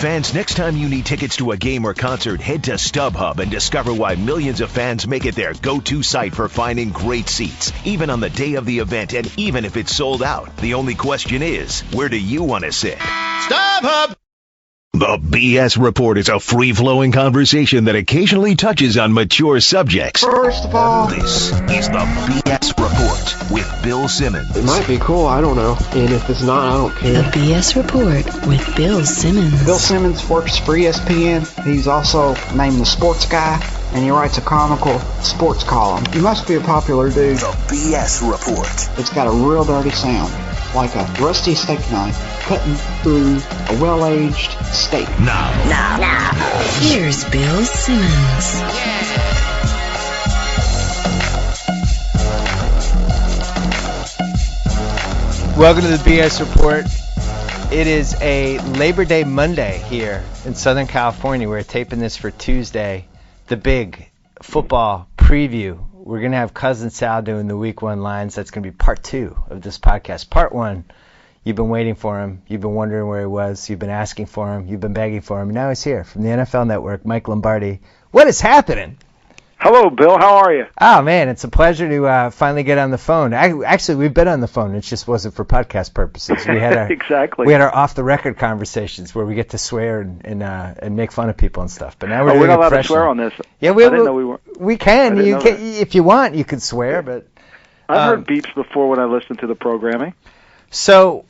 Fans, next time you need tickets to a game or concert, head to StubHub and discover why millions of fans make it their go-to site for finding great seats, even on the day of the event and even if it's sold out. The only question is, where do you want to sit? StubHub! The BS Report is a free-flowing conversation that occasionally touches on mature subjects. First of all, this is the BS Report with Bill Simmons. It might be cool, I don't know. And if it's not, I don't care. The BS Report with Bill Simmons. Bill Simmons works for ESPN. He's also named the Sports Guy, and he writes a comical sports column. He must be a popular dude. The BS Report. It's got a real dirty sound, like a rusty steak knife cutting through a well-aged steak. Now. Here's Bill Simmons. Welcome to the BS Report. It is a Labor Day Monday here in Southern California. We're taping this for Tuesday, the big football preview. We're going to have Cousin Sal doing the Week 1 lines. That's going to be part 2 of this podcast. Part 1, you've been waiting for him. You've been wondering where he was. You've been asking for him. You've been begging for him. And now he's here from the NFL Network, Mike Lombardi. What is happening? Hello, Bill. How are you? Oh, man, it's a pleasure to finally get on the phone. Actually, we've been on the phone. It just wasn't for podcast purposes. We had our, exactly. We had our off-the-record conversations where we get to swear and make fun of people and stuff. But now we're not allowed to swear on this. Yeah, I didn't know we were. We can. You can if you want. You can swear, but I've heard beeps before when I listen to the programming. So,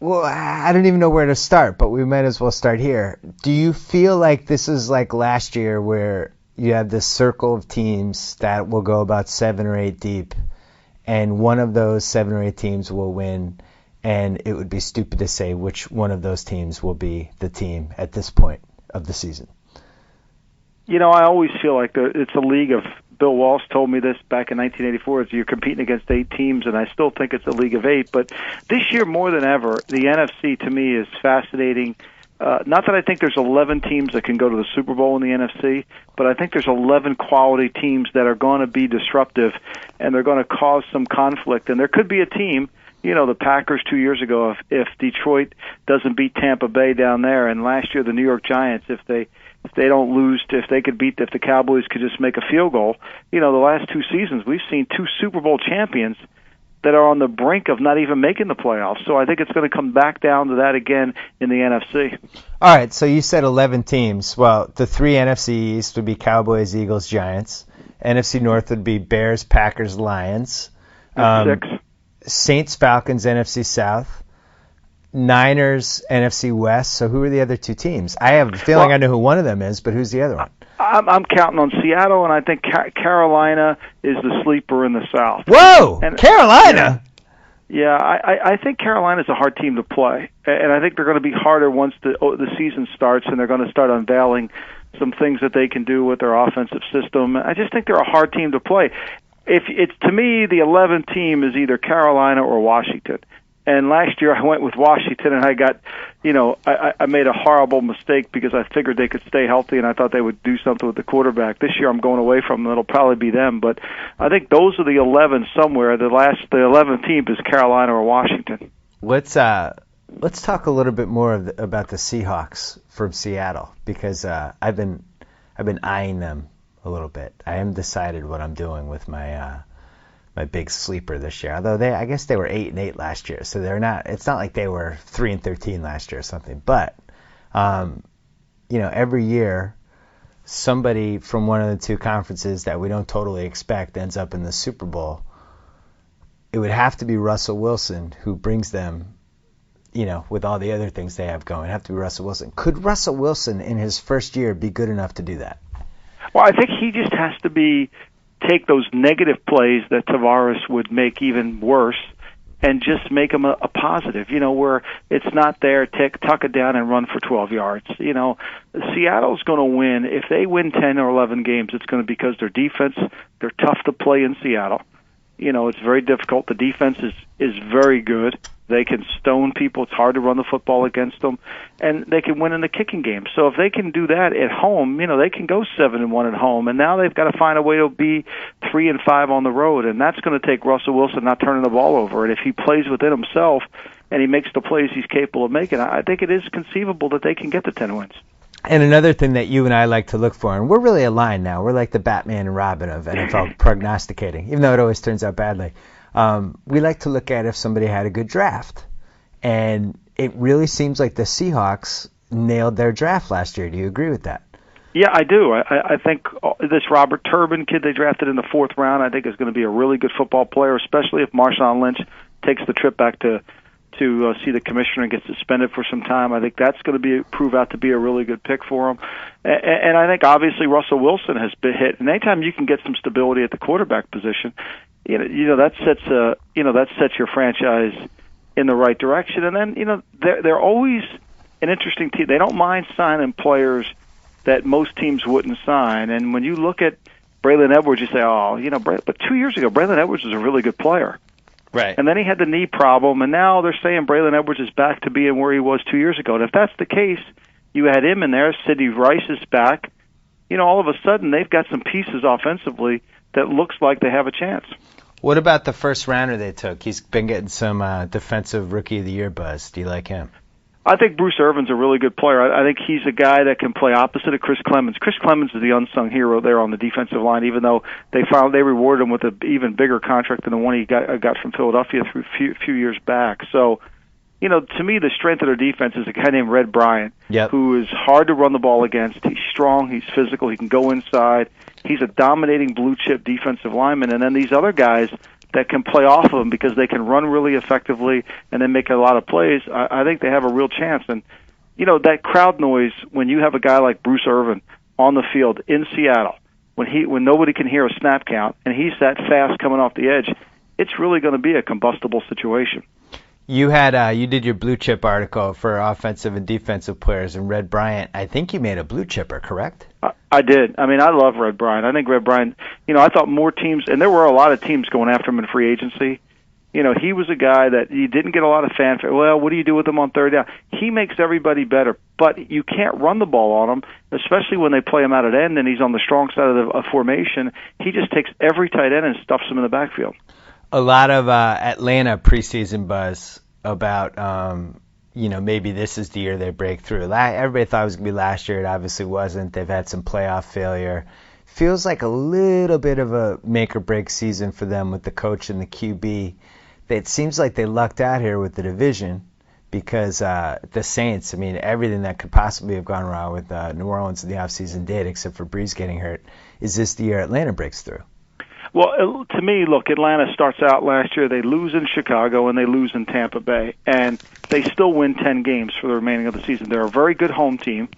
well, I don't even know where to start, but we might as well start here. Do you feel like this is like last year where you have this circle of teams that will go about 7 or 8 deep, and one of those 7 or 8 teams will win, and it would be stupid to say which one of those teams will be the team at this point of the season? You know, I always feel like it's a league of, Bill Walsh told me this back in 1984, is you're competing against 8 teams, and I still think it's a league of 8. But this year, more than ever, the NFC to me is fascinating. Not that I think there's 11 teams that can go to the Super Bowl in the NFC, but I think there's 11 quality teams that are going to be disruptive, and they're going to cause some conflict. And there could be a team, you know, the Packers 2 years ago, if Detroit doesn't beat Tampa Bay down there, and last year the New York Giants, if they don't lose, if the Cowboys could just make a field goal, you know, the last 2 seasons we've seen 2 Super Bowl champions that are on the brink of not even making the playoffs. So I think it's going to come back down to that again in the NFC. All right, so you said 11 teams. Well, the 3 NFC East would be Cowboys, Eagles, Giants. NFC North would be Bears, Packers, Lions. 6. Saints, Falcons, NFC South. Niners, NFC West. So who are the other 2 teams? I have a feeling I know who one of them is, but who's the other one? I'm counting on Seattle, and I think Carolina is the sleeper in the South. Whoa, and, Yeah, Carolina! yeah, I think Carolina's a hard team to play, and I think they're going to be harder once the season starts, and they're going to start unveiling some things that they can do with their offensive system. I just think they're a hard team to play. If it's, to me, the 11th team is either Carolina or Washington. And last year I went with Washington, and I got, you know, I made a horrible mistake because I figured they could stay healthy, and I thought they would do something with the quarterback. This year I'm going away from them. It'll probably be them. But I think those are the 11 somewhere. The 11th team is Carolina or Washington. Let's talk a little bit more about the Seahawks from Seattle, because I've been eyeing them a little bit. I haven't decided what I'm doing with my big sleeper this year. Although I guess they were 8-8 last year, so they're not. It's not like they were 3-13 last year or something. But you know, every year somebody from one of the 2 conferences that we don't totally expect ends up in the Super Bowl. It would have to be Russell Wilson who brings them, you know, with all the other things they have going. It'd have to be Russell Wilson. Could Russell Wilson in his first year be good enough to do that? Well, I think he just has to take those negative plays that Tavares would make even worse and just make them a positive, you know, where it's not there, tuck it down and run for 12 yards. You know, Seattle's going to win. If they win 10 or 11 games, it's going to be because their defense, they're tough to play in Seattle. You know, it's very difficult. The defense is very good. They can stone people. It's hard to run the football against them, and they can win in the kicking game. So if they can do that at home, you know, they can go 7-1 at home, and now they've got to find a way to be 3-5 on the road, and that's going to take Russell Wilson not turning the ball over. And if he plays within himself, and he makes the plays he's capable of making, I think it is conceivable that they can get the 10 wins. And another thing that you and I like to look for, and we're really aligned now, we're like the Batman and Robin of NFL prognosticating, even though it always turns out badly. We like to look at if somebody had a good draft. And it really seems like the Seahawks nailed their draft last year. Do you agree with that? Yeah, I do. I think this Robert Turbin kid they drafted in the 4th round, I think is going to be a really good football player, especially if Marshawn Lynch takes the trip back to see the commissioner and gets suspended for some time. I think that's going to prove out to be a really good pick for him. And I think obviously Russell Wilson has been hit. And anytime you can get some stability at the quarterback position, that sets your franchise in the right direction. And then they're always an interesting team. They don't mind signing players that most teams wouldn't sign. And when you look at Braylon Edwards, you say, but 2 years ago Braylon Edwards was a really good player. Right. And then he had the knee problem, and now they're saying Braylon Edwards is back to being where he was 2 years ago. And if that's the case, you had him in there, Sidney Rice is back. All of a sudden they've got some pieces offensively that looks like they have a chance. What about the first rounder they took? He's been getting some Defensive Rookie of the Year buzz. Do you like him? I think Bruce Irvin's a really good player. I think he's a guy that can play opposite of Chris Clemens. Chris Clemens is the unsung hero there on the defensive line, even though they rewarded him with an even bigger contract than the one he got from Philadelphia through a few years back. So, to me, the strength of their defense is a guy named Red Bryant, who is hard to run the ball against. He's strong, he's physical, he can go inside. He's a dominating blue-chip defensive lineman. And then these other guys that can play off of him because they can run really effectively and then make a lot of plays, I think they have a real chance. And, that crowd noise, when you have a guy like Bruce Irvin on the field in Seattle, when nobody can hear a snap count, and he's that fast coming off the edge, it's really going to be a combustible situation. You did your blue chip article for offensive and defensive players, and Red Bryant, I think you made a blue chipper, correct? I did. I mean, I love Red Bryant. I think Red Bryant, I thought more teams, and there were a lot of teams going after him in free agency. He was a guy that you didn't get a lot of fanfare. Well, what do you do with him on third down? He makes everybody better, but you can't run the ball on him, especially when they play him out at end and he's on the strong side of the formation. He just takes every tight end and stuffs him in the backfield. A lot of Atlanta preseason buzz about, maybe this is the year they break through. Everybody thought it was going to be last year. It obviously wasn't. They've had some playoff failure. Feels like a little bit of a make-or-break season for them with the coach and the QB. It seems like they lucked out here with the division because the Saints, everything that could possibly have gone wrong with New Orleans in the offseason did, except for Breeze getting hurt. Is this the year Atlanta breaks through? Well, to me, look, Atlanta starts out last year. They lose in Chicago and they lose in Tampa Bay, and they still win 10 games for the remaining of the season. They're a very good home team,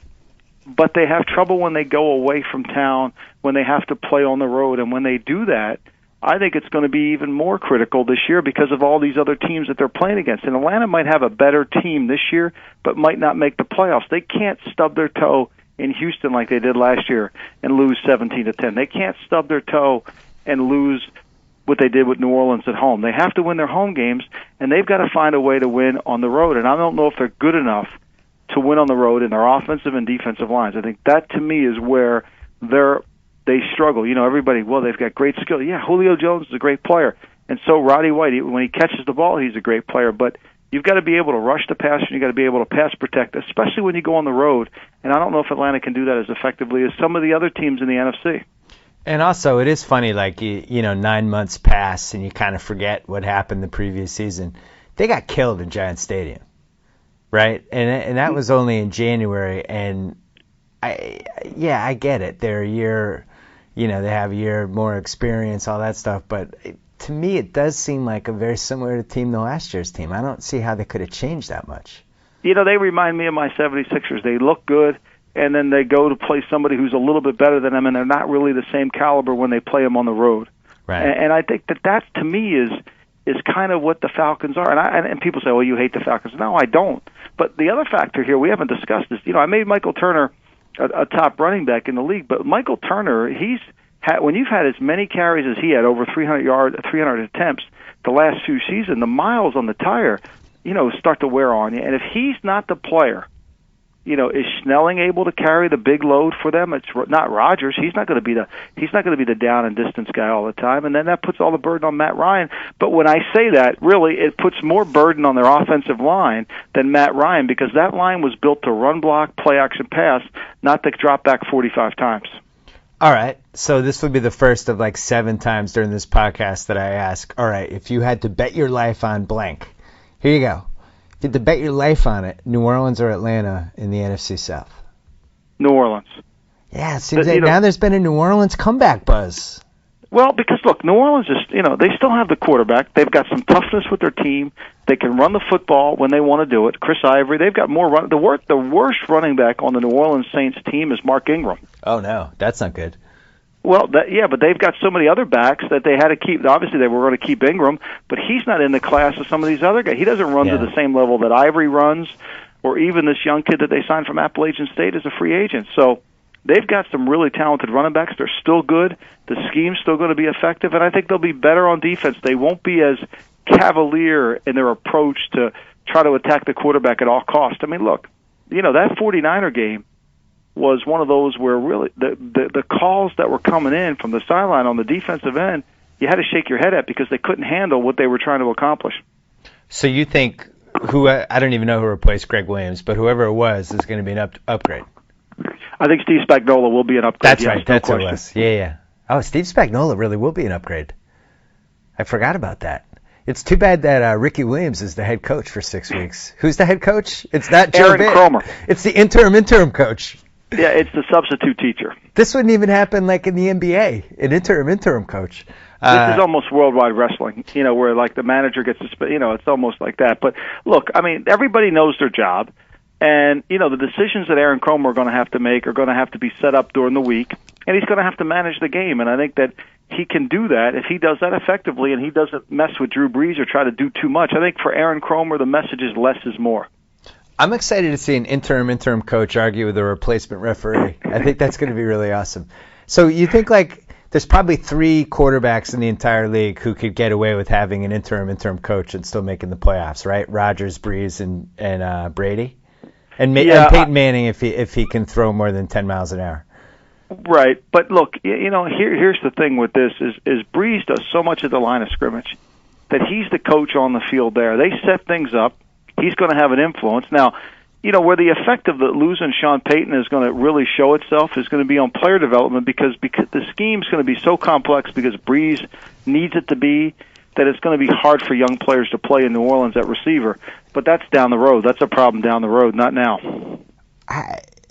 but they have trouble when they go away from town, when they have to play on the road, and when they do that, I think it's going to be even more critical this year because of all these other teams that they're playing against. And Atlanta might have a better team this year, but might not make the playoffs. They can't stub their toe in Houston like they did last year and lose 17-10. They can't stub their toe and lose what they did with New Orleans at home. They have to win their home games, and they've got to find a way to win on the road. And I don't know if they're good enough to win on the road in their offensive and defensive lines. I think that, to me, is where they struggle. Everybody, they've got great skill. Yeah, Julio Jones is a great player, and so Roddy White, when he catches the ball, he's a great player. But you've got to be able to rush the passer, and you've got to be able to pass protect, especially when you go on the road. And I don't know if Atlanta can do that as effectively as some of the other teams in the NFC. And also, it is funny, 9 months pass, and you kind of forget what happened the previous season. They got killed in Giant Stadium, right? And that was only in January, and I get it. They're a year, they have a year more experience, all that stuff. But to me, it does seem like a very similar team to last year's team. I don't see how they could have changed that much. They remind me of my 76ers. They look good, and then they go to play somebody who's a little bit better than them, and they're not really the same caliber when they play them on the road. Right. And I think that to me is kind of what the Falcons are. And people say, you hate the Falcons. No, I don't. But the other factor here we haven't discussed is, I made Michael Turner a top running back in the league, but Michael Turner, when you've had as many carries as he had, over 300 attempts the last few seasons, the miles on the tire, start to wear on you. And if he's not the player, is Snelling able to carry the big load for them? It's not Rodgers. He's not going to be the down and distance guy all the time, and then that puts all the burden on Matt Ryan. But when I say that, really, it puts more burden on their offensive line than Matt Ryan, because that line was built to run block, play action, pass, not to drop back 45 times. All right, so this would be the first of like 7 times during this podcast that I ask, all right, if you had to bet your life on blank, here you go. If you had to bet your life on it, New Orleans or Atlanta in the NFC South? New Orleans. Yeah, it seems like now there's been a New Orleans comeback buzz. Well, because, look, New Orleans is, they still have the quarterback. They've got some toughness with their team. They can run the football when they want to do it. Chris Ivory, they've got more run. The worst running back on the New Orleans Saints team is Mark Ingram. Oh, no, that's not good. Well, but they've got so many other backs that they had to keep. Obviously, they were going to keep Ingram, but he's not in the class of some of these other guys. He doesn't run to the same level that Ivory runs, or even this young kid that they signed from Appalachian State as a free agent. So they've got some really talented running backs. They're still good. The scheme's still going to be effective, and I think they'll be better on defense. They won't be as cavalier in their approach to try to attack the quarterback at all costs. I mean, look, that 49er game was one of those where really the calls that were coming in from the sideline on the defensive end, you had to shake your head at, because they couldn't handle what they were trying to accomplish. So you think I don't even know who replaced Greg Williams, but whoever it was is going to be an upgrade? I think Steve Spagnuolo will be an upgrade. That's right. That's what it was. Yeah. Oh, Steve Spagnuolo really will be an upgrade. I forgot about that. It's too bad that Ricky Williams is the head coach for 6 weeks. Who's the head coach? It's not Joe Aaron Cromer. It's the interim coach. Yeah, it's the substitute teacher. This wouldn't even happen like in the NBA, an interim coach. This is almost worldwide wrestling, where like the manager gets it's almost like that. But look, I mean, everybody knows their job, and the decisions that Aaron Cromer are going to have to make are going to have to be set up during the week, and he's going to have to manage the game. And I think that he can do that if he does that effectively, and he doesn't mess with Drew Brees or try to do too much. I think for Aaron Cromer, the message is less is more. I'm excited to see an interim coach argue with a replacement referee. I think that's going to be really awesome. So you think like there's probably 3 quarterbacks in the entire league who could get away with having an interim coach and still making the playoffs, right? Rodgers, Brees, and Brady, and Peyton Manning if he can throw more than 10 miles an hour. Right, but look, here's the thing with this is Brees does so much of the line of scrimmage that he's the coach on the field there. They set things up. He's going to have an influence. Now, where the effect of the losing Sean Payton is going to really show itself is going to be on player development, because the scheme's going to be so complex, because Brees needs it to be, that it's going to be hard for young players to play in New Orleans at receiver. But that's down the road. That's a problem down the road, not now.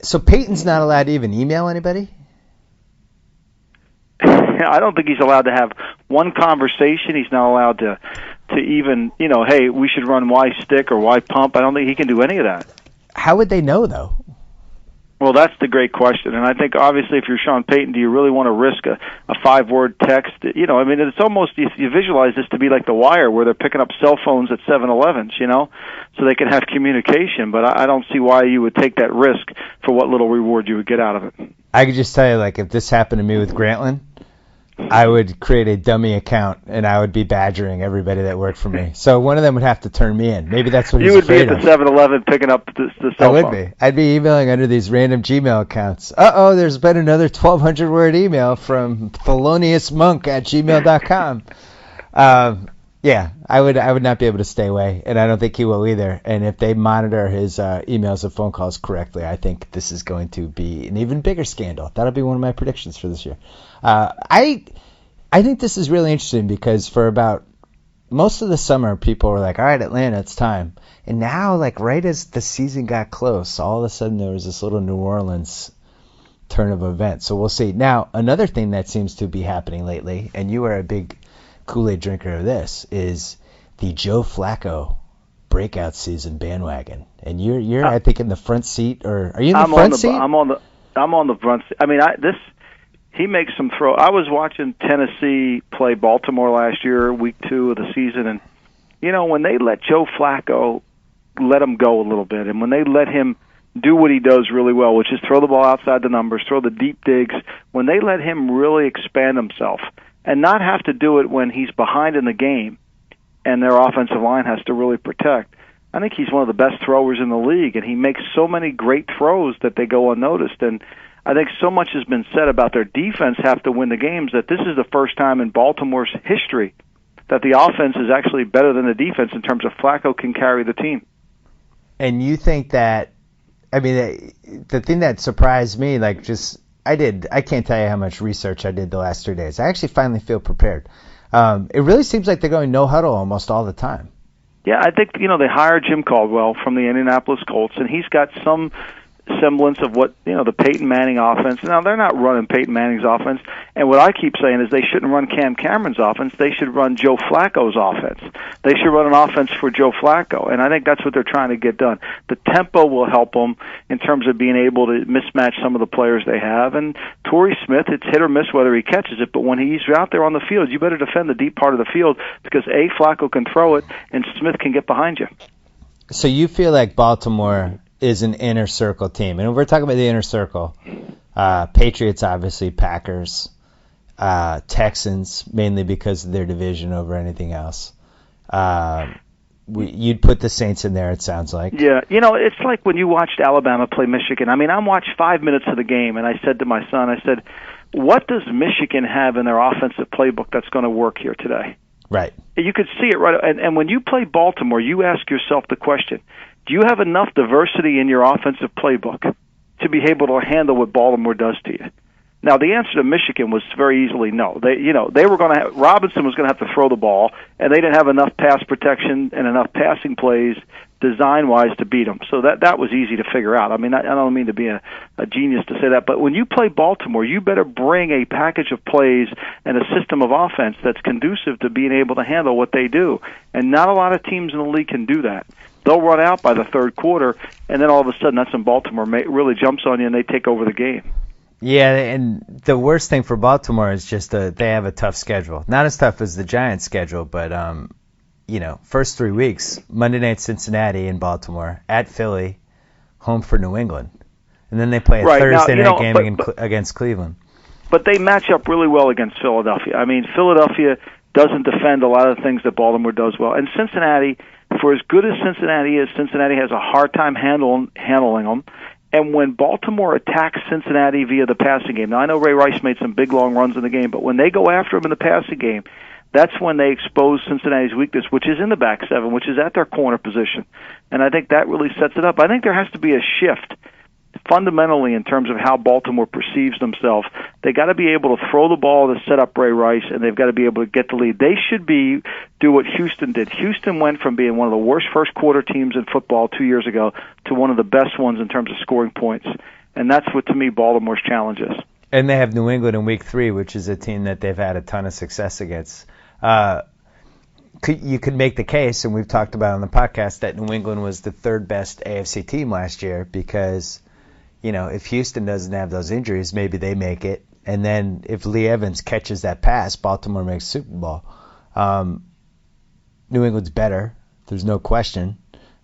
So Payton's not allowed to even email anybody? I don't think he's allowed to have one conversation. He's not allowed to even, hey, we should run Y stick or Y pump. I don't think he can do any of that. How would they know, though? Well, that's the great question. And I think, obviously, if you're Sean Payton, do you really want to risk a 5-word text? It's almost, you visualize this to be like The Wire, where they're picking up cell phones at 7-Elevens, so they can have communication. But I don't see why you would take that risk for what little reward you would get out of it. I could just tell you, like, if this happened to me with Grantland, I would create a dummy account, and I would be badgering everybody that worked for me. So one of them would have to turn me in. Maybe that's what he's afraid of. You would be at the 7-Eleven picking up the cell phone. I would be. I'd be emailing under these random Gmail accounts. There's been another 1,200-word email from theloniusmonk@gmail.com. Yeah, I would not be able to stay away, and I don't think he will either. And if they monitor his emails and phone calls correctly, I think this is going to be an even bigger scandal. That'll be one of my predictions for this year. I think this is really interesting, because for about most of the summer, people were like, all right, Atlanta, it's time. And now, like, right as the season got close, all of a sudden there was this little New Orleans turn of events. So we'll see. Now, another thing that seems to be happening lately, and you are a big Kool-Aid drinker of this, is the Joe Flacco breakout season bandwagon. And you're I think in the front seat, or are you in the front seat? I'm on the front seat. I mean, he makes some throw. I was watching Tennessee play Baltimore last year, week 2 of the season, and when they let Joe Flacco let him go a little bit, and when they let him do what he does really well, which is throw the ball outside the numbers, throw the deep digs, when they let him really expand himself and not have to do it when he's behind in the game and their offensive line has to really protect, I think he's one of the best throwers in the league, and he makes so many great throws that they go unnoticed. And I think so much has been said about their defense have to win the games that this is the first time in Baltimore's history that the offense is actually better than the defense in terms of Flacco can carry the team. And you think that, I mean, the thing that surprised me, like I can't tell you how much research I did the last 3 days. I actually finally feel prepared. It really seems like they're going no huddle almost all the time. Yeah, I think, they hired Jim Caldwell from the Indianapolis Colts, and he's got some semblance of what, the Peyton Manning offense. Now, they're not running Peyton Manning's offense, and what I keep saying is they shouldn't run Cam Cameron's offense. They should run Joe Flacco's offense. They should run an offense for Joe Flacco, and I think that's what they're trying to get done. The tempo will help them in terms of being able to mismatch some of the players they have, and Torrey Smith, it's hit or miss whether he catches it, but when he's out there on the field, you better defend the deep part of the field because, A, Flacco can throw it, and Smith can get behind you. So you feel like Baltimore is an inner circle team. And we're talking about the inner circle. Patriots, obviously, Packers, Texans, mainly because of their division over anything else. You'd put the Saints in there, it sounds like. Yeah, it's like when you watched Alabama play Michigan. I mean, I watched 5 minutes of the game, and I said to my son, what does Michigan have in their offensive playbook that's going to work here today? Right. You could see it right. And when you play Baltimore, you ask yourself the question, do you have enough diversity in your offensive playbook to be able to handle what Baltimore does to you? Now, the answer to Michigan was very easily no. They were going to Robinson was going to have to throw the ball, and they didn't have enough pass protection and enough passing plays design-wise to beat them. So that was easy to figure out. I mean, I don't mean to be a genius to say that, but when you play Baltimore, you better bring a package of plays and a system of offense that's conducive to being able to handle what they do. And not a lot of teams in the league can do that. They'll run out by the third quarter, and then all of a sudden that's when Baltimore really jumps on you and they take over the game. Yeah, and the worst thing for Baltimore is just they have a tough schedule. Not as tough as the Giants' schedule, but first 3 weeks, Monday night Cincinnati in Baltimore, at Philly, home for New England. And then they play a Thursday night game against Cleveland. But they match up really well against Philadelphia. I mean, Philadelphia doesn't defend a lot of the things that Baltimore does well. And Cincinnati, for as good as Cincinnati is, Cincinnati has a hard time handling them. And when Baltimore attacks Cincinnati via the passing game, now I know Ray Rice made some big long runs in the game, but when they go after him in the passing game, that's when they expose Cincinnati's weakness, which is in the back seven, which is at their corner position. And I think that really sets it up. I think there has to be a shift fundamentally in terms of how Baltimore perceives themselves. They got to be able to throw the ball to set up Ray Rice, and they've got to be able to get the lead. They should do what Houston did. Houston went from being one of the worst first quarter teams in football 2 years ago to one of the best ones in terms of scoring points. And that's what, to me, Baltimore's challenge is. And they have New England in week 3, which is a team that they've had a ton of success against. You could make the case, and we've talked about on the podcast, that New England was the third best AFC team last year because, if Houston doesn't have those injuries, maybe they make it. And then if Lee Evans catches that pass, Baltimore makes Super Bowl. New England's better. There's no question,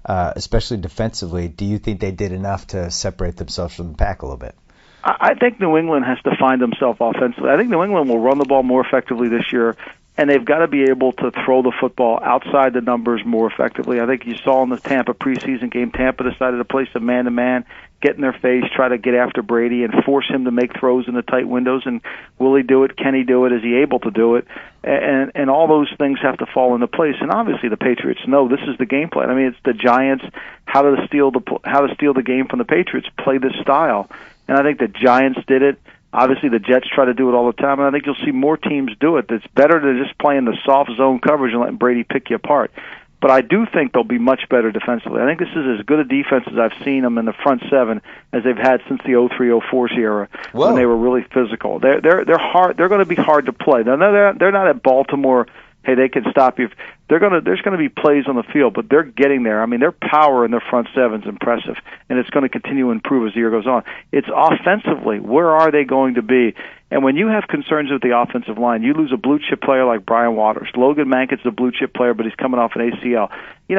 especially defensively. Do you think they did enough to separate themselves from the pack a little bit? I think New England has to find themselves offensively. I think New England will run the ball more effectively this year, and they've got to be able to throw the football outside the numbers more effectively. I think you saw in the Tampa preseason game, Tampa decided to play some man-to-man, get in their face, try to get after Brady, and force him to make throws in the tight windows. And will he do it? Can he do it? Is he able to do it? And all those things have to fall into place. And obviously the Patriots know this is the game plan. I mean, it's the Giants, how to steal the game from the Patriots, play this style. And I think the Giants did it. Obviously, the Jets try to do it all the time, and I think you'll see more teams do it. It's better to just play in the soft zone coverage and letting Brady pick you apart. But I do think they'll be much better defensively. I think this is as good a defense as I've seen them in the front seven as they've had since the 03-04 era when they were really physical. They're hard. They're going to be hard to play. They're not at Baltimore. Hey, they can stop you. There's going to be plays on the field, but they're getting there. I mean, their power in their front seven is impressive, and it's going to continue to improve as the year goes on. It's offensively. Where are they going to be? And when you have concerns with the offensive line, you lose a blue-chip player like Brian Waters. Logan Mankitt's a blue-chip player, but he's coming off an ACL.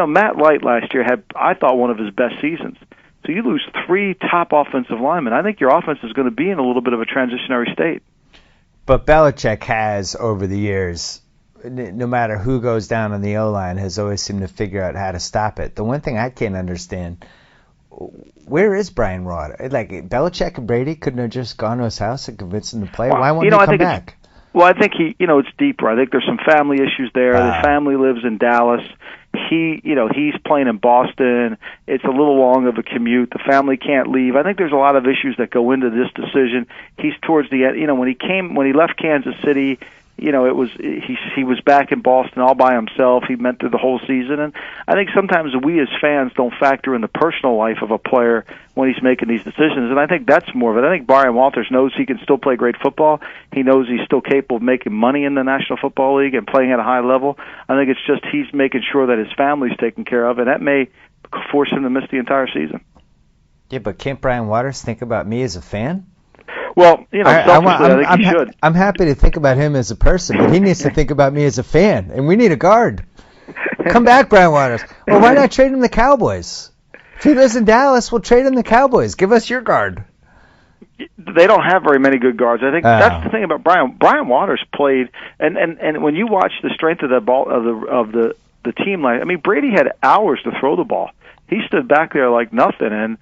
Matt Light last year had, I thought, one of his best seasons. So you lose 3 top offensive linemen. I think your offense is going to be in a little bit of a transitionary state. But Belichick has, over the years, no matter who goes down on the O-line, has always seemed to figure out how to stop it. The one thing I can't understand, where is Brian Waters? Like, Belichick and Brady couldn't have just gone to his house and convinced him to play? Why won't he come back? Well, I think it's deeper. I think there's some family issues there. The family lives in Dallas. He's playing in Boston. It's a little long of a commute. The family can't leave. I think there's a lot of issues that go into this decision. He's towards the end. When he left Kansas City, he was back in Boston all by himself. He went through the whole season, and I think sometimes we as fans don't factor in the personal life of a player when he's making these decisions, and I think that's more of it. I think Brian Walters knows he can still play great football. He knows he's still capable of making money in the National Football League and playing at a high level. I think it's just he's making sure that his family's taken care of, and that may force him to miss the entire season. Yeah, but can't Brian Waters think about me as a fan? Well, I think he should. I'm happy to think about him as a person, but he needs to think about me as a fan, and we need a guard. Come back, Brian Waters. Well, why not trade him the Cowboys? If he lives in Dallas, we'll trade him the Cowboys. Give us your guard. They don't have very many good guards. I think that's the thing about Brian. Brian Waters played, and when you watch the strength of the ball of the team, Brady had hours to throw the ball. He stood back there like nothing, and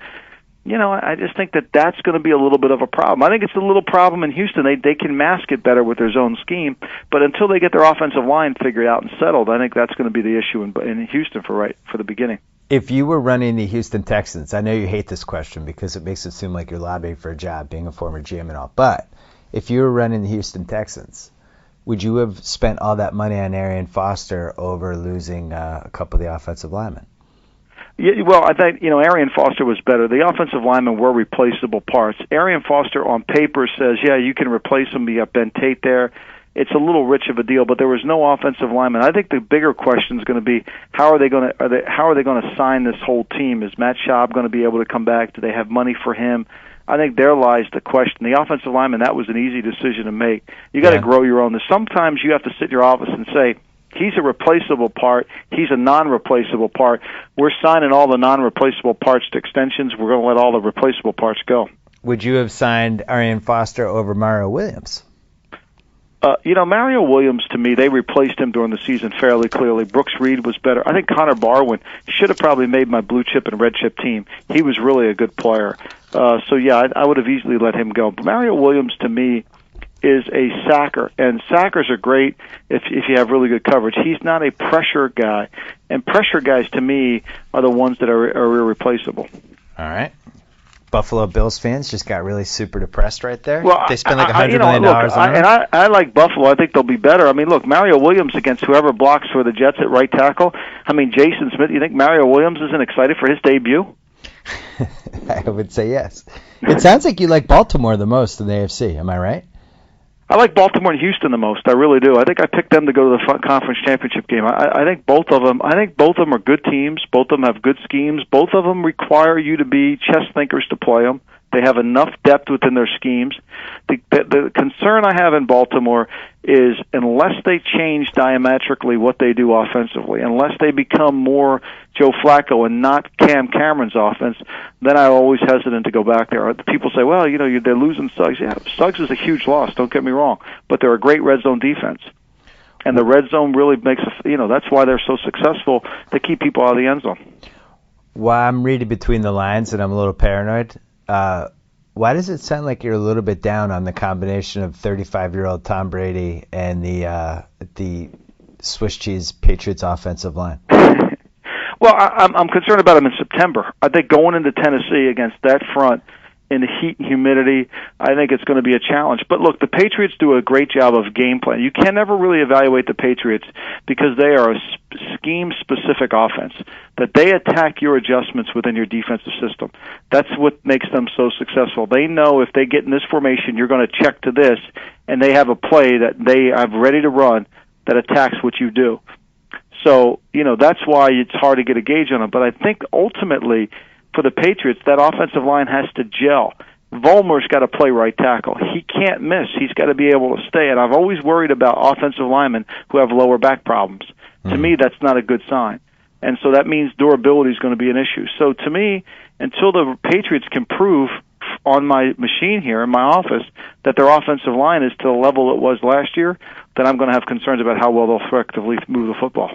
I just think that's going to be a little bit of a problem. I think it's a little problem in Houston. They can mask it better with their zone scheme, but until they get their offensive line figured out and settled, I think that's going to be the issue in Houston for the beginning. If you were running the Houston Texans, I know you hate this question because it makes it seem like you're lobbying for a job, being a former GM and all, but if you were running the Houston Texans, would you have spent all that money on Arian Foster over losing a couple of the offensive linemen? Yeah, well, I think, Arian Foster was better. The offensive linemen were replaceable parts. Arian Foster on paper says, yeah, you can replace him. You got Ben Tate there. It's a little rich of a deal, but there was no offensive lineman. I think the bigger question is going to be how are they going to sign this whole team? Is Matt Schaub going to be able to come back? Do they have money for him? I think there lies the question. The offensive lineman, that was an easy decision to make. You got to grow your own. Sometimes you have to sit in your office and say, he's a replaceable part. He's a non-replaceable part. We're signing all the non-replaceable parts to extensions. We're going to let all the replaceable parts go. Would you have signed Arian Foster over Mario Williams? Mario Williams, to me, they replaced him during the season fairly clearly. Brooks Reed was better. I think Connor Barwin should have probably made my blue chip and red chip team. He was really a good player. I would have easily let him go. But Mario Williams, to me, is a sacker, and sackers are great if you have really good coverage. He's not a pressure guy, and pressure guys, to me, are the ones that are irreplaceable. All right. Buffalo Bills fans just got really super depressed right there. Well, they spent like $100 million on him. And I like Buffalo. I think they'll be better. Mario Williams against whoever blocks for the Jets at right tackle. Jason Smith, you think Mario Williams isn't excited for his debut? I would say yes. It sounds like you like Baltimore the most in the AFC. Am I right? I like Baltimore and Houston the most. I really do. I think I picked them to go to the conference championship game. I think both of them. I think both of them are good teams. Both of them have good schemes. Both of them require you to be chess thinkers to play them. They have enough depth within their schemes. The concern I have in Baltimore is unless they change diametrically what they do offensively, unless they become more Joe Flacco and not Cam Cameron's offense, then I'm always hesitant to go back there. People say, well, they're losing Suggs. Yeah, Suggs is a huge loss, don't get me wrong, but they're a great red zone defense. And the red zone really makes, that's why they're so successful. They keep people out of the end zone. Well, I'm reading between the lines and I'm a little paranoid. Why does it sound like you're a little bit down on the combination of 35-year-old Tom Brady and the Swiss cheese Patriots offensive line? Well, I'm concerned about him in September. I think going into Tennessee against that front in the heat and humidity, I think it's going to be a challenge. But look, the Patriots do a great job of game plan. You can never really evaluate the Patriots because they are a scheme-specific offense, that they attack your adjustments within your defensive system. That's what makes them so successful. They know if they get in this formation, you're going to check to this, and they have a play that they have ready to run that attacks what you do. So, that's why it's hard to get a gauge on them. But I think ultimately, for the Patriots, that offensive line has to gel. Vollmer's got to play right tackle. He can't miss. He's got to be able to stay. And I've always worried about offensive linemen who have lower back problems. To me, that's not a good sign. And so that means durability is going to be an issue. So to me, until the Patriots can prove on my machine here in my office that their offensive line is to the level it was last year, then I'm going to have concerns about how well they'll effectively move the football.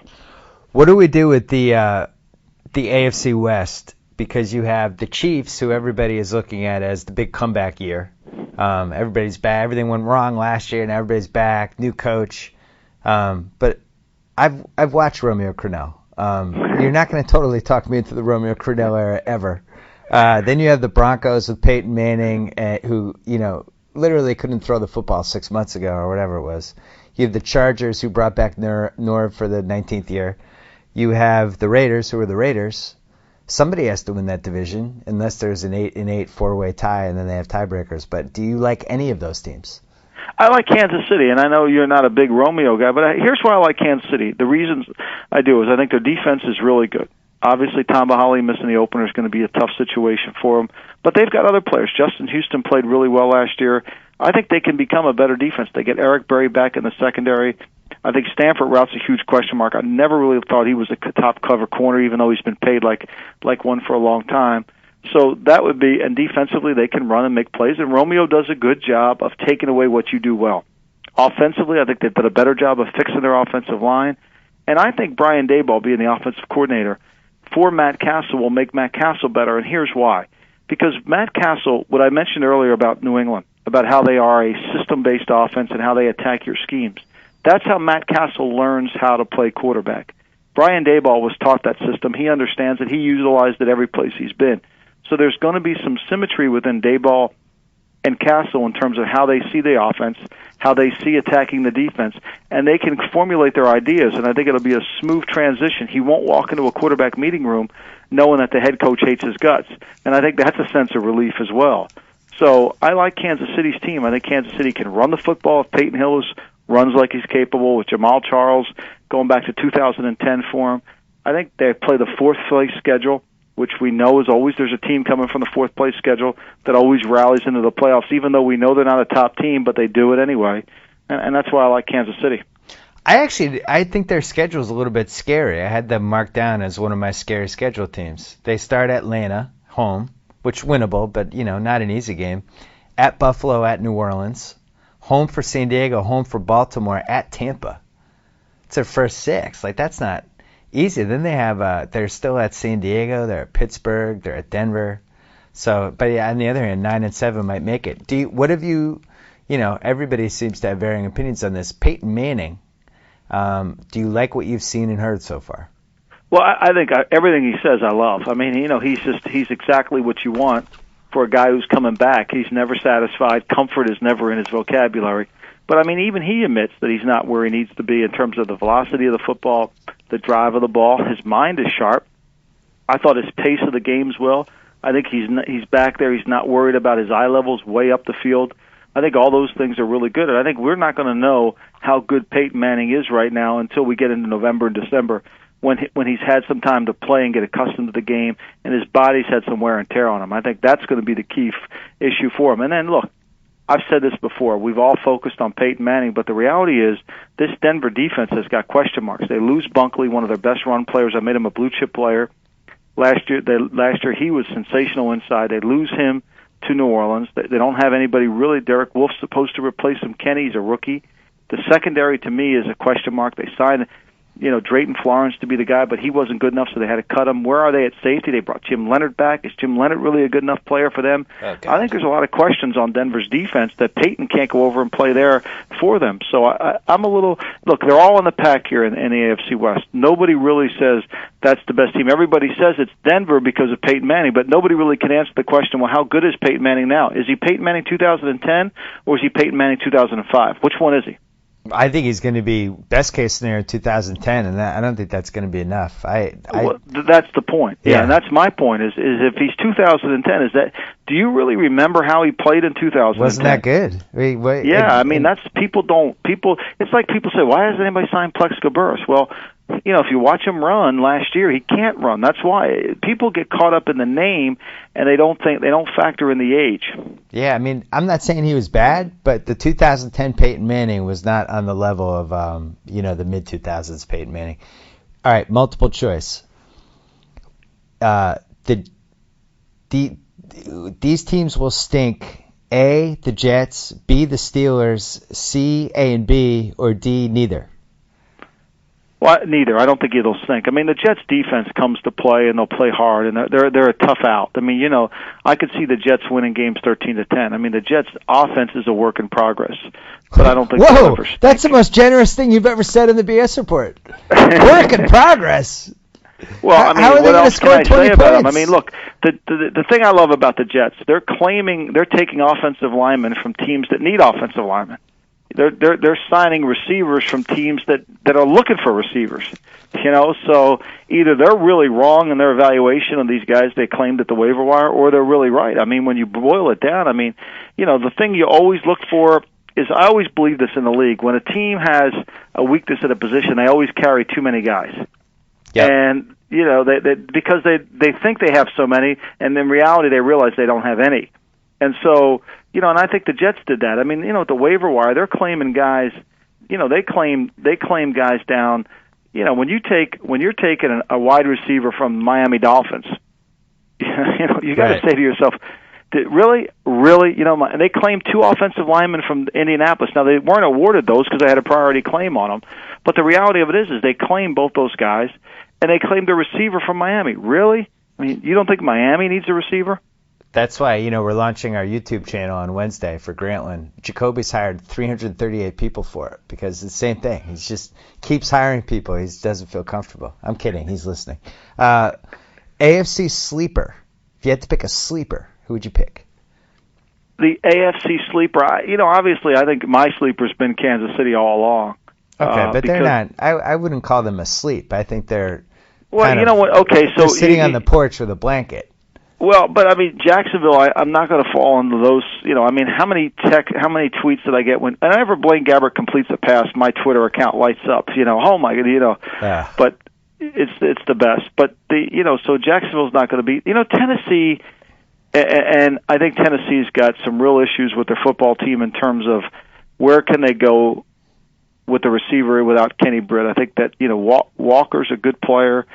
What do we do with the AFC West? Because you have the Chiefs, who everybody is looking at as the big comeback year. Everybody's back. Everything went wrong last year, and everybody's back. New coach. But I've watched Romeo Crennel. You're not going to totally talk me into the Romeo Crennel era ever. Then you have the Broncos with Peyton Manning, who literally couldn't throw the football 6 months ago or whatever it was. You have the Chargers, who brought back Norv for the 19th year. You have the Raiders, who are the Raiders. Somebody has to win that division, unless there's an 8-8 four-way tie, and then they have tiebreakers. But do you like any of those teams? I like Kansas City, and I know you're not a big Romeo guy, but here's why I like Kansas City. The reasons I do is I think their defense is really good. Obviously, Tom Bahali missing the opener is going to be a tough situation for them, but they've got other players. Justin Houston played really well last year. I think they can become a better defense. They get Eric Berry back in the secondary. I think Stanford Route's a huge question mark. I never really thought he was a top cover corner, even though he's been paid like one for a long time. So that would be, and defensively they can run and make plays, and Romeo does a good job of taking away what you do well. Offensively, I think they've done a better job of fixing their offensive line, and I think Brian Daboll, being the offensive coordinator for Matt Castle, will make Matt Castle better, and here's why. Because Matt Castle, what I mentioned earlier about New England, about how they are a system-based offense and how they attack your schemes, that's how Matt Castle learns how to play quarterback. Brian Daboll was taught that system. He understands it. He utilized it every place he's been. So there's going to be some symmetry within Daboll and Castle in terms of how they see the offense, how they see attacking the defense, and they can formulate their ideas, and I think it'll be a smooth transition. He won't walk into a quarterback meeting room knowing that the head coach hates his guts, and I think that's a sense of relief as well. So I like Kansas City's team. I think Kansas City can run the football if Peyton Hillis runs like he's capable, with Jamal Charles going back to 2010 for him. I think they play the fourth-place schedule, which we know is always, there's a team coming from the fourth-place schedule that always rallies into the playoffs, even though we know they're not a top team, but they do it anyway. And that's why I like Kansas City. I think their schedule is a little bit scary. I had them marked down as one of my scary schedule teams. They start Atlanta, home, which winnable, but, not an easy game. At Buffalo, at New Orleans. Home for San Diego, home for Baltimore, at Tampa. It's their first 6. That's not easy. Then they have, they're still at San Diego, they're at Pittsburgh, they're at Denver. So, but yeah, on the other hand, 9-7 might make it. Everybody seems to have varying opinions on this. Peyton Manning, do you like what you've seen and heard so far? Well, I think everything he says I love. I mean, he's exactly what you want for a guy who's coming back. He's never satisfied. Comfort is never in his vocabulary. But, I mean, even he admits that he's not where he needs to be in terms of the velocity of the football, the drive of the ball. His mind is sharp. I thought his pace of the game's well. I think he's back there. He's not worried about his eye levels way up the field. I think all those things are really good. And I think we're not going to know how good Peyton Manning is right now until we get into November and December, when he's had some time to play and get accustomed to the game, and his body's had some wear and tear on him. I think that's going to be the key issue for him. And then, look, I've said this before. We've all focused on Peyton Manning, but the reality is this Denver defense has got question marks. They lose Bunkley, one of their best run players. I made him a blue-chip player. Last year he was sensational inside. They lose him to New Orleans. They don't have anybody really. Derek Wolf's supposed to replace him. Kenny, he's a rookie. The secondary, to me, is a question mark. They signed Drayton Florence to be the guy, but he wasn't good enough, so they had to cut him. Where are they at safety? They brought Jim Leonard back. Is Jim Leonard really a good enough player for them? I think there's a lot of questions on Denver's defense that Peyton can't go over and play there for them. So I'm a little – look, they're all in the pack here in the AFC West. Nobody really says that's the best team. Everybody says it's Denver because of Peyton Manning, but nobody really can answer the question, well, how good is Peyton Manning now? Is he Peyton Manning 2010 or is he Peyton Manning 2005? Which one is he? I think he's going to be best case scenario 2010, and I don't think that's going to be enough. Well, that's the point. Yeah, and that's my point. Is if he's 2010, is that? Do you really remember how he played in 2010? Wasn't that good? That's people. It's like people say, why hasn't anybody signed Plexico Burress? Well, if you watch him run last year, he can't run. That's why people get caught up in the name and they don't factor in the age. Yeah, I'm not saying he was bad, but the 2010 Peyton Manning was not on the level of the mid 2000s Peyton Manning. All right, multiple choice. These teams will stink A, the Jets, B, the Steelers, C, A and B, or D, neither? Well, neither. I don't think it'll sink. I mean, the Jets' defense comes to play, and they'll play hard, and they're a tough out. I mean, I could see the Jets winning games 13-10. I mean, the Jets' offense is a work in progress, but I don't think they'll ever stink. That's the most generous thing you've ever said in the BS report. Work in progress. Well, I mean, how are they what else can I say about them? I points? mean, look, the thing I love about the Jets, they're taking offensive linemen from teams that need offensive linemen. They're signing receivers from teams that are looking for receivers. So either they're really wrong in their evaluation of these guys they claimed at the waiver wire, or they're really right. I mean, when you boil it down, I mean, the thing you always look for is, I always believe this in the league, when a team has a weakness at a position, they always carry too many guys. Yep. And they because they think they have so many, and in reality they realize they don't have any. And so, and I think the Jets did that. I mean, at the waiver wire, they're claiming guys. They claim guys down. When you're taking a wide receiver from Miami Dolphins, you got to say to yourself, really, and they claimed 2 offensive linemen from Indianapolis. Now, they weren't awarded those because they had a priority claim on them. But the reality of it is they claimed both those guys, and they claimed a receiver from Miami. Really? I mean, you don't think Miami needs a receiver? That's why, we're launching our YouTube channel on Wednesday for Grantland. Jacoby's hired 338 people for it because it's the same thing. He just keeps hiring people. He doesn't feel comfortable. I'm kidding. He's listening. AFC Sleeper. If you had to pick a sleeper, who would you pick? The AFC Sleeper, obviously I think my sleeper's been Kansas City all along. Okay, but they're not. I wouldn't call them a sleep. I think they're. Well, you know what? Okay, so they're sitting on the porch with a blanket. Well, but I mean, Jacksonville, I'm not going to fall into those. I mean, how many tweets did I get when? And whenever Blaine Gabbert completes a pass, my Twitter account lights up. Oh my God, Yeah. But it's the best. But so Jacksonville's not going to be. Tennessee, and I think Tennessee's got some real issues with their football team in terms of where can they go with the receiver without Kenny Britt. I think that Walker's a good player,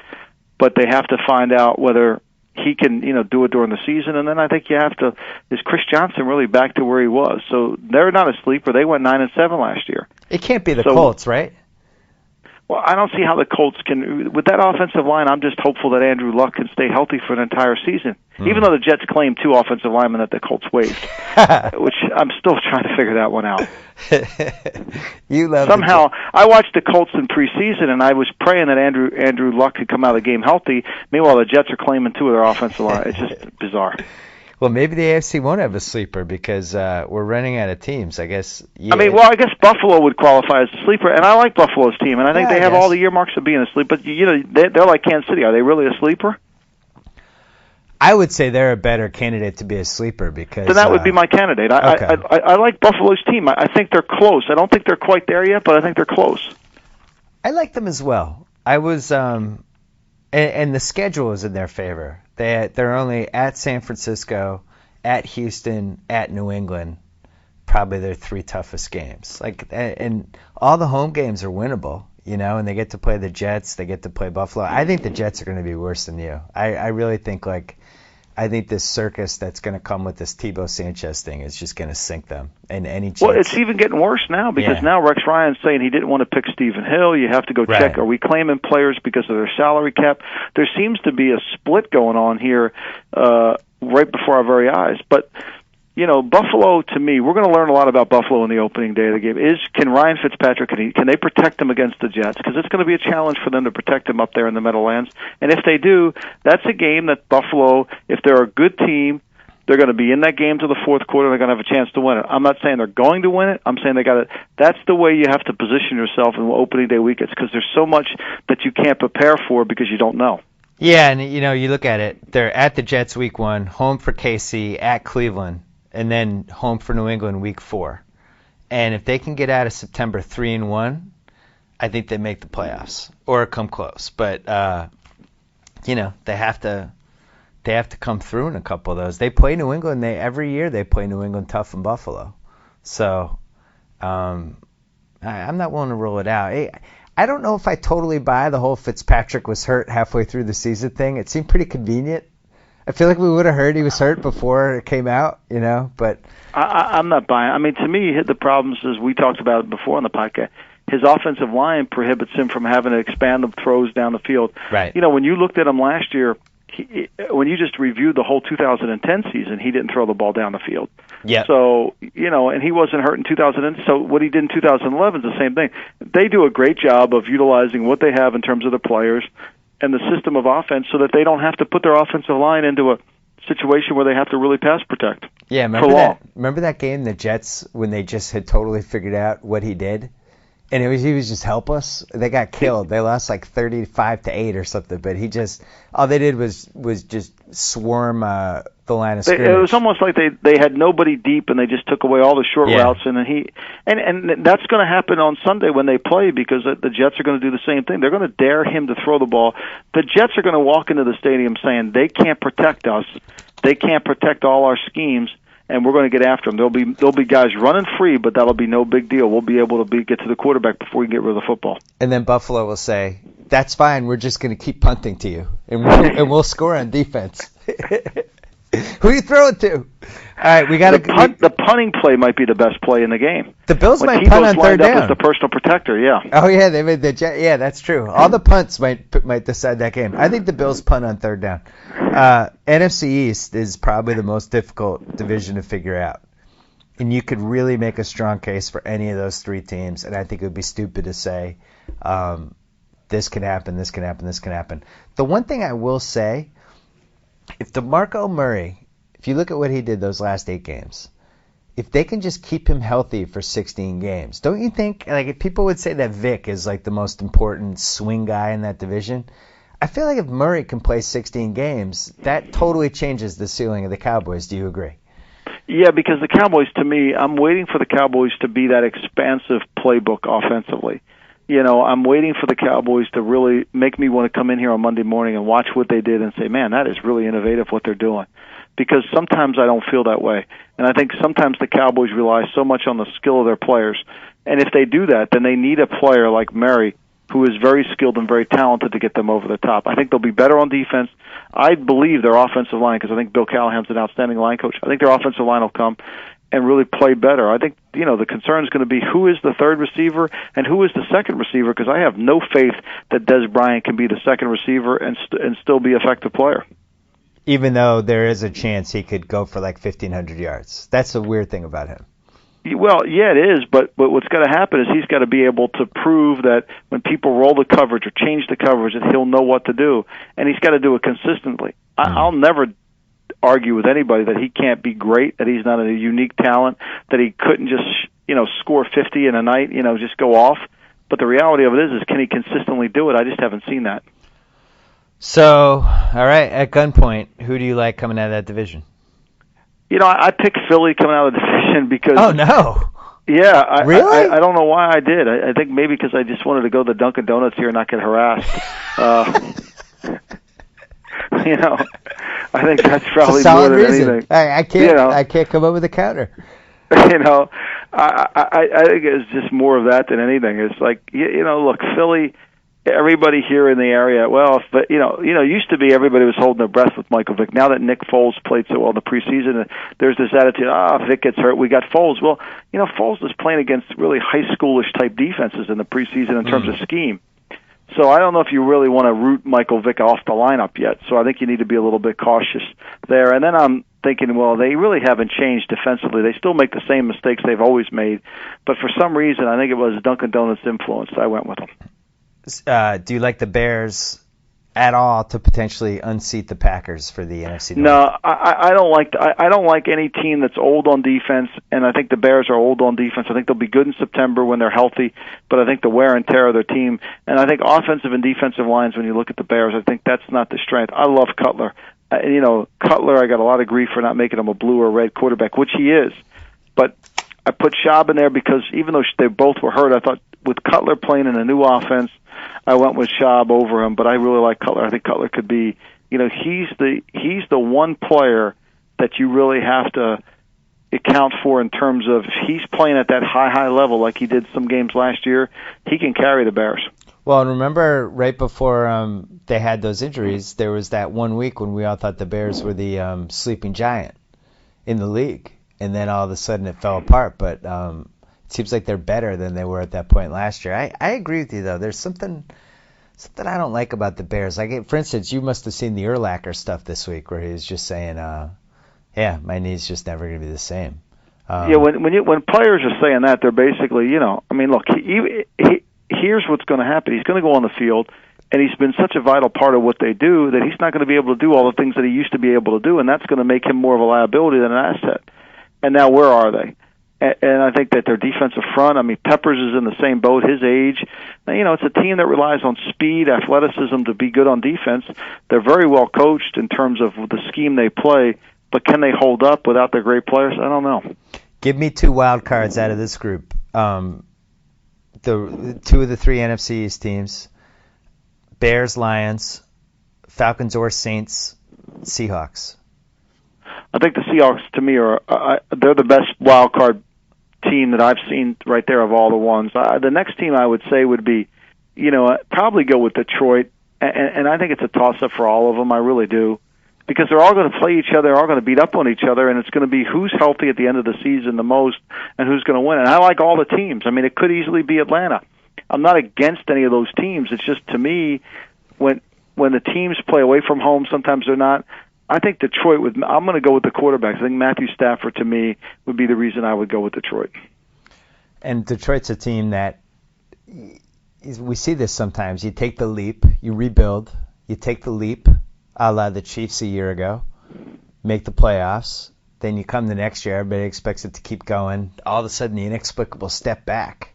but they have to find out whether he can do it during the season. And then I think you have to, is Chris Johnson really back to where he was? So they're not a sleeper. They went 9-7 last year. It can't be the Colts, right? Well, I don't see how the Colts can. With that offensive line, I'm just hopeful that Andrew Luck can stay healthy for an entire season. Even though the Jets claimed 2 offensive linemen that the Colts waived, which I'm still trying to figure that one out. You love somehow. I watched the Colts in preseason, and I was praying that Andrew Luck could come out of the game healthy. Meanwhile, the Jets are claiming 2 of their offensive line. It's just bizarre. Well, maybe the AFC won't have a sleeper because we're running out of teams. I guess. Yeah. I guess Buffalo would qualify as a sleeper, and I like Buffalo's team, and I think they have all the earmarks of being a sleeper. But they're like Kansas City. Are they really a sleeper? I would say they're a better candidate to be a sleeper because. Then that would be my candidate. I like Buffalo's team. I think they're close. I don't think they're quite there yet, but I think they're close. I like them as well. I was, and the schedule is in their favor. They're only at San Francisco, at Houston, at New England. Probably their 3 toughest games. And all the home games are winnable, and they get to play the Jets, they get to play Buffalo. I think the Jets are going to be worse than you. I really think I think this circus that's going to come with this Tebow Sanchez thing is just going to sink them. And any chance. Well, it's even getting worse now because now Rex Ryan's saying he didn't want to pick Stephen Hill. You have to go check. Are we claiming players because of their salary cap? There seems to be a split going on here right before our very eyes. But Buffalo, to me, we're going to learn a lot about Buffalo in the opening day of the game. Can Ryan Fitzpatrick, can they protect him against the Jets? Because it's going to be a challenge for them to protect him up there in the Meadowlands. And if they do, that's a game that Buffalo, if they're a good team, they're going to be in that game to the fourth quarter. They're going to have a chance to win it. I'm not saying they're going to win it. I'm saying they got to. That's the way you have to position yourself in opening day weekends because there's so much that you can't prepare for because you don't know. Yeah, and you look at it. They're at the Jets week 1, home for KC, at Cleveland. And then home for New England week 4. And if they can get out of September 3-1, I think they make the playoffs or come close. But they have to come through in a couple of those. They play New England. Every year they play New England tough in Buffalo. So I'm not willing to rule it out. I don't know if I totally buy the whole Fitzpatrick was hurt halfway through the season thing. It seemed pretty convenient. I feel like we would have heard he was hurt before it came out, but I'm not buying. I mean, to me, the problems, as we talked about it before on the podcast, his offensive line prohibits him from having to expand the throws down the field. Right. When you looked at him last year, when you just reviewed the whole 2010 season, he didn't throw the ball down the field. Yeah. So, and he wasn't hurt in 2000. So what he did in 2011 is the same thing. They do a great job of utilizing what they have in terms of the players and the system of offense so that they don't have to put their offensive line into a situation where they have to really pass protect. Yeah, remember that game, the Jets, when they just had totally figured out what he did? And he was just helpless. They got killed. They lost like 35-8 or something. But all they did was just swarm the line of scrimmage. It was almost like they had nobody deep, and they just took away all the short routes. And and that's going to happen on Sunday when they play, because the Jets are going to do the same thing. They're going to dare him to throw the ball. The Jets are going to walk into the stadium saying they can't protect us. They can't protect all our schemes. And we're going to get after them. There'll be guys running free, but that'll be no big deal. We'll be able to get to the quarterback before we get rid of the football. And then Buffalo will say, "That's fine. We're just going to keep punting to you, and we'll score on defense." Who are you throwing to? All right, we got the punting play might be the best play in the game. The Bills when might punt on third down. As the personal protector, yeah. Oh yeah, they made yeah, that's true. All the punts might decide that game. I think the Bills punt on third down. NFC East is probably the most difficult division to figure out, and you could really make a strong case for any of those three teams. And I think it would be stupid to say this can happen, this can happen, this can happen. The one thing I will say, if DeMarco Murray, if you look at what he did those last 8 games, if they can just keep him healthy for 16 games, don't you think, like, if people would say that Vic is like the most important swing guy in that division, I feel like if Murray can play 16 games, that totally changes the ceiling of the Cowboys. Do you agree? Yeah, because the Cowboys, to me, I'm waiting for the Cowboys to be that expansive playbook offensively. I'm waiting for the Cowboys to really make me want to come in here on Monday morning and watch what they did and say, man, that is really innovative what they're doing. Because sometimes I don't feel that way. And I think sometimes the Cowboys rely so much on the skill of their players. And if they do that, then they need a player like Murray, who is very skilled and very talented, to get them over the top. I think they'll be better on defense. I believe their offensive line, because I think Bill Callahan's an outstanding line coach, I think their offensive line will come and really play better. I think, the concern is going to be who is the third receiver and who is the second receiver, because I have no faith that Des Bryant can be the second receiver and still be an effective player. Even though there is a chance he could go for like 1,500 yards. That's the weird thing about him. Well, yeah, it is, but what's got to happen is he's got to be able to prove that when people roll the coverage or change the coverage, that he'll know what to do, and he's got to do it consistently. I'll never argue with anybody that he can't be great, that he's not a unique talent, that he couldn't just score 50 in a night, just go off. But the reality of it is can he consistently do it? I just haven't seen that. So, all right, at gunpoint, who do you like coming out of that division? I picked Philly coming out of the division because... Oh, no. Yeah. Really? I don't know why I did. I think maybe because I just wanted to go to the Dunkin' Donuts here and not get harassed. I think that's probably more than reason. anything. I can't come up with a counter. I think it's just more of that than anything. It's like, look, Philly... Everybody here in the area, used to be everybody was holding their breath with Michael Vick. Now that Nick Foles played so well in the preseason, there's this attitude, Vick gets hurt, we got Foles. Well, Foles was playing against really high schoolish type defenses in the preseason in terms of scheme. So I don't know if you really want to root Michael Vick off the lineup yet. So I think you need to be a little bit cautious there. And then I'm thinking, well, they really haven't changed defensively. They still make the same mistakes they've always made. But for some reason, I think it was Dunkin' Donuts influence. I went with them. Do you like the Bears at all to potentially unseat the Packers for the NFC North? No, I don't like. I don't like any team that's old on defense, and I think the Bears are old on defense. I think they'll be good in September when they're healthy, but I think the wear and tear of their team, and I think offensive and defensive lines. When you look at the Bears, I think that's not the strength. I love Cutler. Cutler, I got a lot of grief for not making him a blue or red quarterback, which he is, but I put Schaub in there because even though they both were hurt, I thought with Cutler playing in a new offense, I went with Schaub over him, but I really like Cutler. I think Cutler could be, he's the one player that you really have to account for in terms of if he's playing at that high level like he did some games last year, he can carry the Bears. Well, and remember right before they had those injuries, there was that 1 week when we all thought the Bears were the sleeping giant in the league, and then all of a sudden it fell apart. But it seems like they're better than they were at that point last year. I agree with you though. There's something I don't like about the Bears. Like, for instance, you must have seen the Urlacher stuff this week, where he was just saying, "Yeah, my knee's just never going to be the same." Yeah, when players are saying that, they're basically, I mean, look, here's what's going to happen. He's going to go on the field, and he's been such a vital part of what they do that he's not going to be able to do all the things that he used to be able to do, and that's going to make him more of a liability than an asset. And now where are they? And I think that their defensive front, I mean, Peppers is in the same boat, his age. It's a team that relies on speed, athleticism to be good on defense. They're very well coached in terms of the scheme they play, but can they hold up without their great players? I don't know. Give me 2 wild cards out of this group. The 2 of the 3 NFC East teams, Bears, Lions, Falcons or Saints, Seahawks. I think the Seahawks, to me, they're the best wild card team that I've seen right there of all the ones. The next team I would say would be, probably go with Detroit, and I think it's a toss-up for all of them. I really do, because they're all going to play each other, they're all going to beat up on each other, and it's going to be who's healthy at the end of the season the most and who's going to win. And I like all the teams. I mean, it could easily be Atlanta. I'm not against any of those teams. It's just, to me, when the teams play away from home, sometimes they're not. I think Detroit, I'm going to go with the quarterbacks. I think Matthew Stafford, to me, would be the reason I would go with Detroit. And Detroit's a team that, we see this sometimes. You take the leap, you rebuild, you take the leap, a la the Chiefs a year ago, make the playoffs, then you come the next year, everybody expects it to keep going. All of a sudden, the inexplicable step back.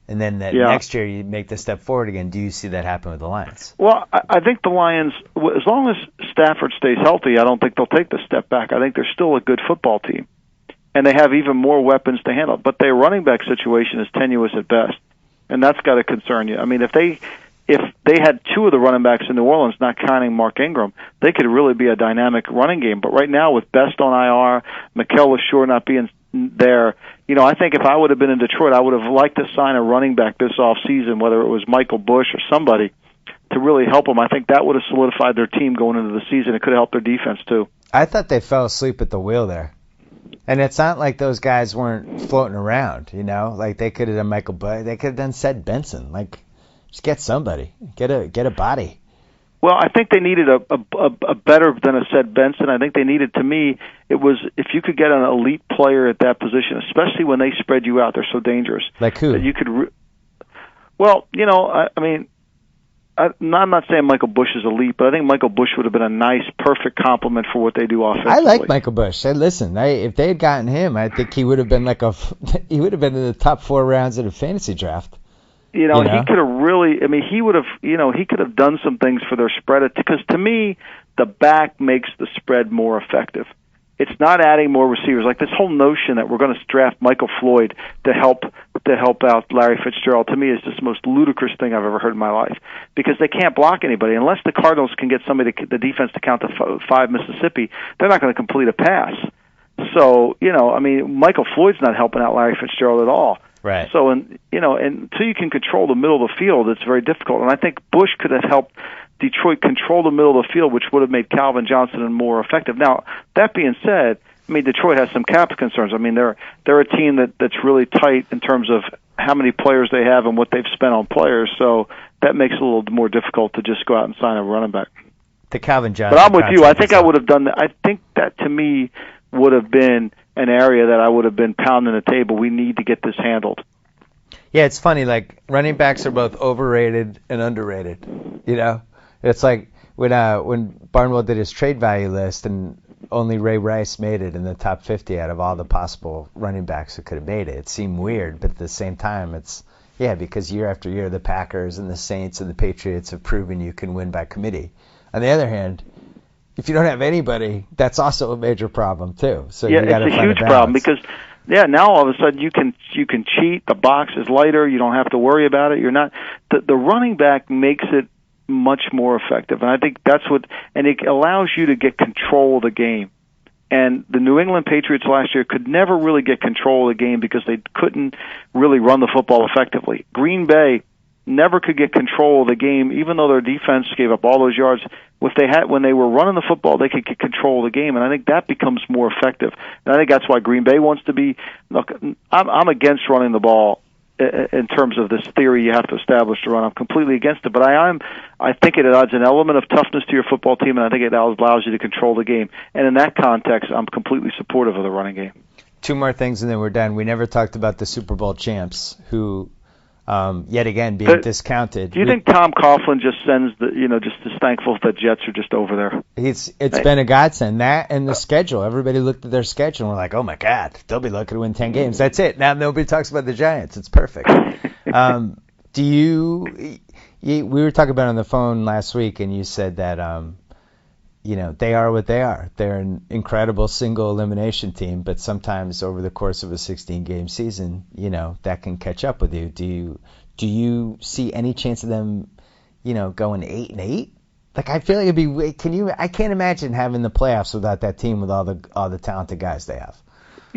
And then next year you make the step forward again. Do you see that happen with the Lions? Well, I think the Lions, as long as Stafford stays healthy, I don't think they'll take the step back. I think they're still a good football team, and they have even more weapons to handle. But their running back situation is tenuous at best, and that's got to concern you. I mean, if they had 2 of the running backs in New Orleans, not counting Mark Ingram, they could really be a dynamic running game. But right now, with Best on IR, Mikel Leshoure not being there, I think if I would have been in Detroit, I would have liked to sign a running back this offseason, whether it was Michael Bush or somebody, to really help them. I think that would have solidified their team going into the season. It could have helped their defense, too. I thought they fell asleep at the wheel there. And it's not like those guys weren't floating around, Like, they could have done Michael Bush. They could have done Sed Benson. Like, just get somebody. Get a body. Well, I think they needed a better than a Sed Benson. I think they needed, to me, it was if you could get an elite player at that position, especially when they spread you out, they're so dangerous. Like who? That you could. I'm not saying Michael Bush is elite, but I think Michael Bush would have been a nice, perfect complement for what they do offensively. I like Michael Bush. Listen, if they had gotten him, I think he would have been he would have been in the top 4 rounds of the fantasy draft. He could have really. I mean, he would have. He could have done some things for their spread. Because to me, the back makes the spread more effective. It's not adding more receivers. Like this whole notion that we're going to draft Michael Floyd to help out Larry Fitzgerald, to me, is just the most ludicrous thing I've ever heard in my life. Because they can't block anybody unless the Cardinals can get somebody, the defense, to count to 5 Mississippi. They're not going to complete a pass. So Michael Floyd's not helping out Larry Fitzgerald at all. Right. So, until you can control the middle of the field, it's very difficult. And I think Bush could have helped Detroit control the middle of the field, which would have made Calvin Johnson more effective. Now, that being said, Detroit has some cap concerns. They're a team that's really tight in terms of how many players they have and what they've spent on players. So that makes it a little more difficult to just go out and sign a running back. The Calvin Johnson. But I'm with you. I think I would have done that. I think that, to me, would have been an area that I would have been pounding the table. We need to get this handled. Yeah, it's funny. Like, running backs are both overrated and underrated. It's like when Barnwell did his trade value list, and only Ray Rice made it in the top 50 out of all the possible running backs who could have made it. It seemed weird, but at the same time, it's because year after year the Packers and the Saints and the Patriots have proven you can win by committee. On the other hand, if you don't have anybody, that's also a major problem too. So you got to find a balance. It's a huge problem because now all of a sudden you can cheat. The box is lighter. You don't have to worry about it. You're not the running back makes it much more effective, and I think that's and it allows you to get control of the game. And the New England Patriots last year could never really get control of the game because they couldn't really run the football effectively. Green Bay never could get control of the game, even though their defense gave up all those yards. When they were running the football, they could get control of the game, and I think that becomes more effective. And I think that's why Green Bay wants to be. Look, I'm against running the ball in terms of this theory you have to establish to run. I'm completely against it, but I think it adds an element of toughness to your football team, and I think it allows you to control the game. And in that context, I'm completely supportive of the running game. Two more things, and then we're done. We never talked about the Super Bowl champs, who, yet again, being discounted. Do you think Tom Coughlin just sends just is thankful that Jets are just over there? It's been a godsend. That and the schedule. Everybody looked at their schedule and were like, oh, my God, they'll be lucky to win 10 games. That's it. Now nobody talks about the Giants. It's perfect. We were talking about it on the phone last week, and you said that, they are what they are. They're an incredible single elimination team, but sometimes over the course of a 16-game season, that can catch up with you. Do you see any chance of them, going 8-8? Like, I feel like it'd be. I can't imagine having the playoffs without that team with all the talented guys they have.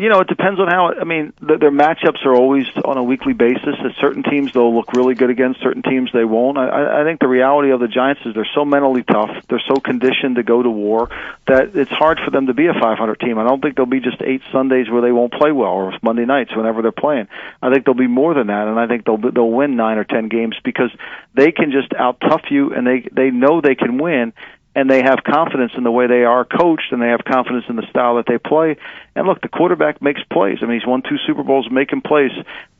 It depends on how. Their matchups are always on a weekly basis. At certain teams, they'll look really good against. Certain teams, they won't. I think the reality of the Giants is they're so mentally tough. They're so conditioned to go to war that it's hard for them to be a 500 team. I don't think there'll be just 8 Sundays where they won't play well, or Monday nights whenever they're playing. I think there'll be more than that, and I think they'll win 9 or 10 games because they can just out-tough you, and they know they can win. And they have confidence in the way they are coached, and they have confidence in the style that they play. And look, the quarterback makes plays. He's won 2 Super Bowls making plays.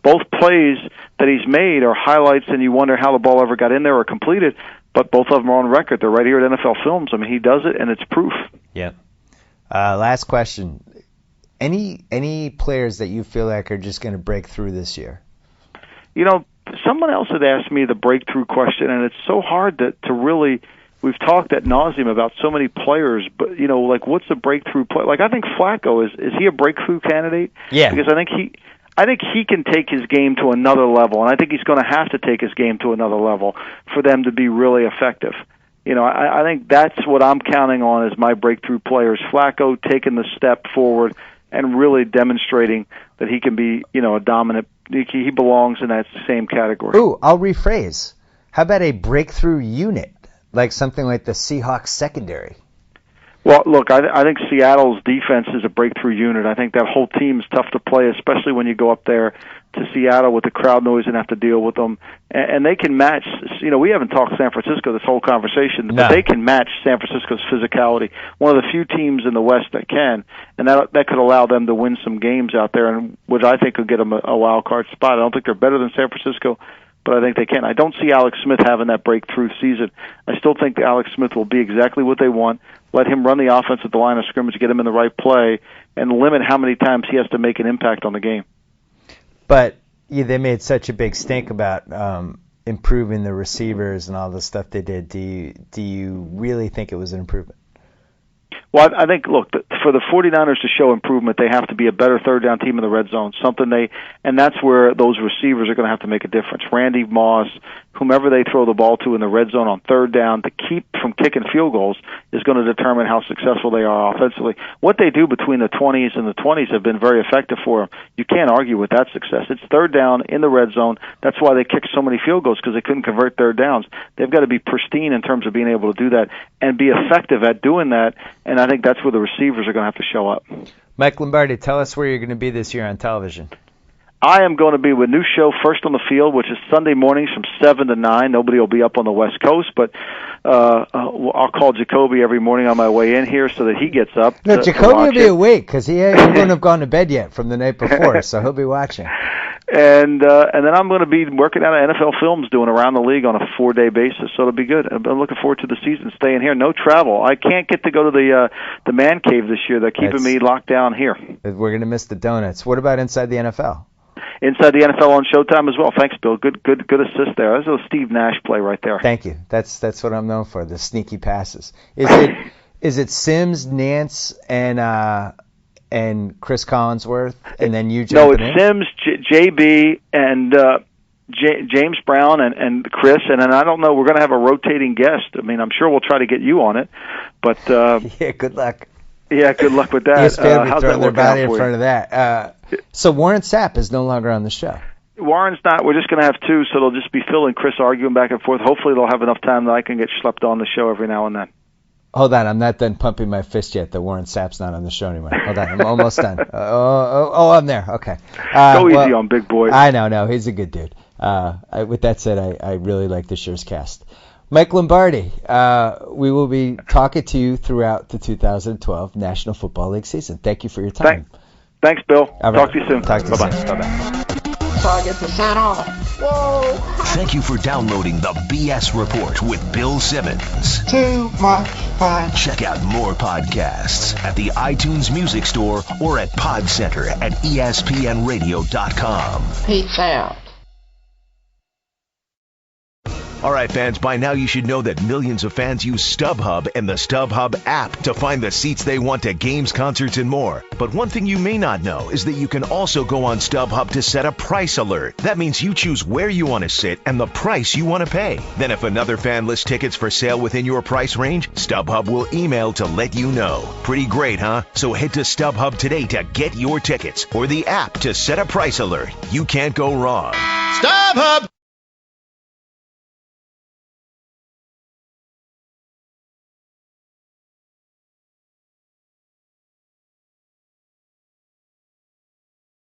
Both plays that he's made are highlights, and you wonder how the ball ever got in there or completed. But both of them are on record. They're right here at NFL Films. He does it, and it's proof. Yeah. Last question. Any players that you feel like are just going to break through this year? Someone else had asked me the breakthrough question, and it's so hard to really. We've talked ad nauseum about so many players, but what's a breakthrough play? Like, I think Flacco is he a breakthrough candidate? Yeah. Because I think he can take his game to another level, and I think he's going to have to take his game to another level for them to be really effective. I think that's what I'm counting on as my breakthrough players. Flacco taking the step forward and really demonstrating that he can be, a dominant. He belongs in that same category. Ooh, I'll rephrase. How about a breakthrough unit? Like something like the Seahawks secondary. Well, look, I think Seattle's defense is a breakthrough unit. I think that whole team is tough to play, especially when you go up there to Seattle with the crowd noise and have to deal with them. And they can match, we haven't talked San Francisco this whole conversation, but they can match San Francisco's physicality. One of the few teams in the West that can, and that could allow them to win some games out there, and which I think could get them a wild card spot. I don't think they're better than San Francisco, but I think they can. I don't see Alex Smith having that breakthrough season. I still think Alex Smith will be exactly what they want. Let him run the offense at the line of scrimmage, get him in the right play, and limit how many times he has to make an impact on the game. But they made such a big stink about improving the receivers and all the stuff they did. Do you really think it was an improvement? Well, I think, look, for the 49ers to show improvement, they have to be a better third-down team in the red zone. And that's where those receivers are going to have to make a difference. Randy Moss, whomever they throw the ball to in the red zone on third down to keep from kicking field goals is going to determine how successful they are offensively. What they do between the 20s and the 20s have been very effective for them. You can't argue with that success. It's third down in the red zone. That's why they kicked so many field goals, because they couldn't convert third downs. They've got to be pristine in terms of being able to do that and be effective at doing that, and I think that's where the receivers are going to have to show up. Mike Lombardi, tell us where you're going to be this year on television. I am going to be with a new show, First on the Field, which is Sunday mornings from 7 to 9. Nobody will be up on the West Coast, but I'll call Jacoby every morning on my way in here so that he gets up. No, Jacoby will be awake because he wouldn't have gone to bed yet from the night before, so he'll be watching. And then I'm going to be working out at NFL Films, doing Around the League on a 4-day basis, so it'll be good. I'm looking forward to the season, staying here. No travel. I can't get to go to the man cave this year. They're keeping me locked down here. We're going to miss the donuts. What about Inside the NFL? Inside the NFL on Showtime as well. Thanks, Bill. Good assist there. That's a Steve Nash play right there. Thank you. That's what I'm known for, the sneaky passes. Is it Sims, Nance, and Chris Collinsworth, and then you jump in? No, it's Sims, JB, and James Brown and Chris, and then I don't know. We're going to have a rotating guest. I mean, I'm sure we'll try to get you on it, but yeah, good luck. Yeah, good luck with that. ESPN will be throwing their body in front of that. So Warren Sapp is no longer on the show. Warren's not. We're just going to have two, so they'll just be Phil and Chris arguing back and forth. Hopefully they'll have enough time that I can get schlepped on the show every now and then. Hold on, I'm not done pumping my fist yet. The Warren Sapp's not on the show anymore. Hold on, I'm almost done. I'm there. Okay. Go easy on Big Boy. I know, no, he's a good dude. With that said, I really like this year's cast. Mike Lombardi, we will be talking to you throughout the 2012 National Football League season. Thank you for your time. Thanks, Bill. All right. Talk to you soon. Talk to you Bye-bye. soon. Bye-bye. So I get to sign off. Whoa! Thank you for downloading the BS Report with Bill Simmons. Too much fun. Check out more podcasts at the iTunes Music Store or at Podcenter at ESPNRadio.com. Peace out. All right, fans, by now you should know that millions of fans use StubHub and the StubHub app to find the seats they want to games, concerts, and more. But one thing you may not know is that you can also go on StubHub to set a price alert. That means you choose where you want to sit and the price you want to pay. Then if another fan lists tickets for sale within your price range, StubHub will email to let you know. Pretty great, huh? So head to StubHub today to get your tickets or the app to set a price alert. You can't go wrong. StubHub!